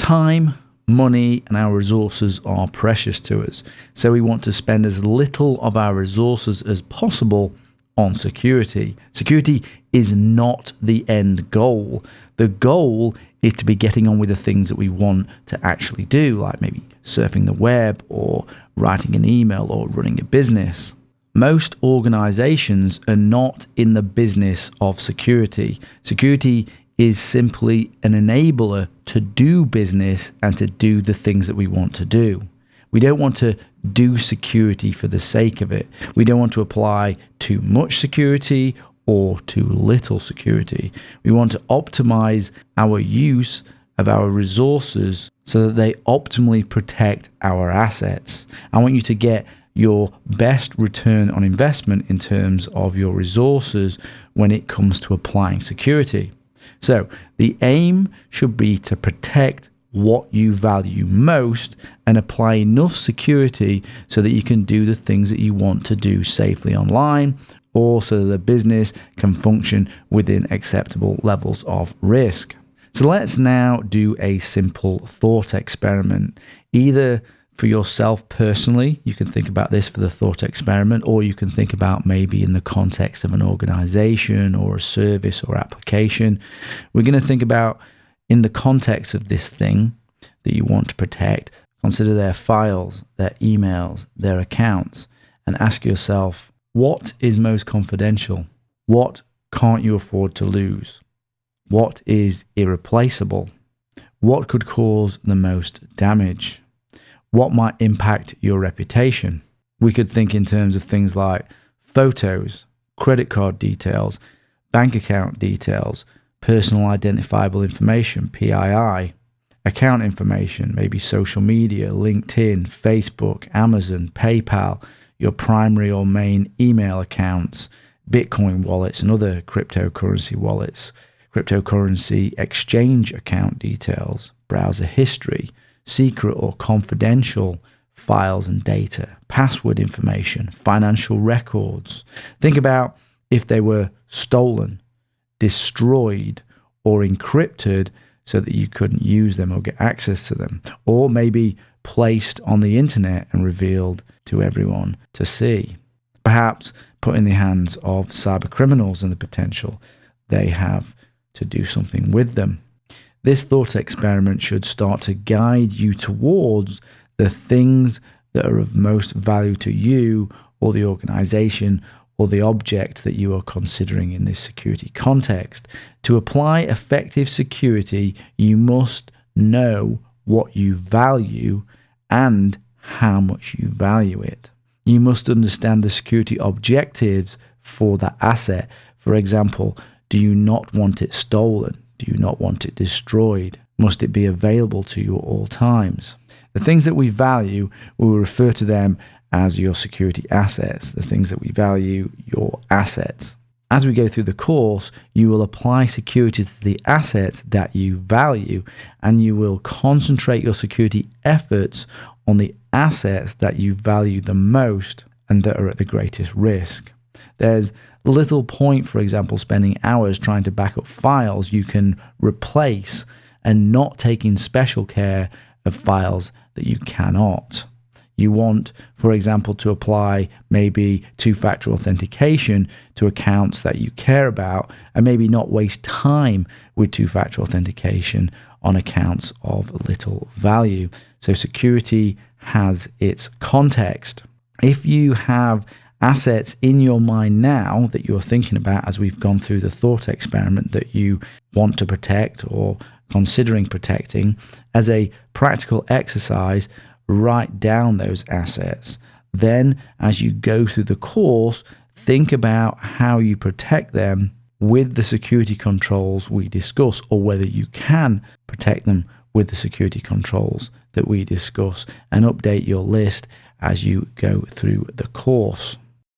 Time, money, and our resources are precious to us. So we want to spend as little of our resources as possible on security. Security is not the end goal. The goal is to be getting on with the things that we want to actually do, like maybe surfing the web or writing an email or running a business. Most organizations are not in the business of security. Security is simply an enabler to do business and to do the things that we want to do. We don't want to do security for the sake of it. We don't want to apply too much security or too little security. We want to optimize our use of our resources so that they optimally protect our assets. I want you to get your best return on investment in terms of your resources when it comes to applying security. So the aim should be to protect what you value most and apply enough security so that you can do the things that you want to do safely online, or so that the business can function within acceptable levels of risk. So let's now do a simple thought experiment. Either for yourself personally, you can think about this for the thought experiment, or you can think about maybe in the context of an organization or a service or application. We're going to think about in the context of this thing that you want to protect. Consider their files, their emails, their accounts, and ask yourself, what is most confidential? What can't you afford to lose? What is irreplaceable? What could cause the most damage? What might impact your reputation? We could think in terms of things like photos, credit card details, bank account details, personal identifiable information, PII, account information, maybe social media, LinkedIn, Facebook, Amazon, PayPal, your primary or main email accounts, Bitcoin wallets and other cryptocurrency wallets, cryptocurrency exchange account details, browser history, secret or confidential files and data, password information, financial records. Think about if they were stolen, destroyed, or encrypted so that you couldn't use them or get access to them, or maybe placed on the internet and revealed to everyone to see. Perhaps put in the hands of cyber criminals and the potential they have to do something with them. This thought experiment should start to guide you towards the things that are of most value to you or the organization or the object that you are considering in this security context. To apply effective security, you must know what you value and how much you value it. You must understand the security objectives for that asset. For example, do you not want it stolen? Do you not want it destroyed? Must it be available to you at all times? The things that we value, we will refer to them as your security assets. The things that we value, your assets. As we go through the course, you will apply security to the assets that you value, and you will concentrate your security efforts on the assets that you value the most and that are at the greatest risk. There's little point, for example, spending hours trying to back up files you can replace and not taking special care of files that you cannot. You want, for example, to apply maybe two-factor authentication to accounts that you care about, and maybe not waste time with two-factor authentication on accounts of little value. So security has its context. If you have assets in your mind now that you're thinking about as we've gone through the thought experiment that you want to protect or considering protecting, as a practical exercise, write down those assets. Then, as you go through the course, think about how you protect them with the security controls we discuss, or whether you can protect them with the security controls that we discuss, and update your list as you go through the course.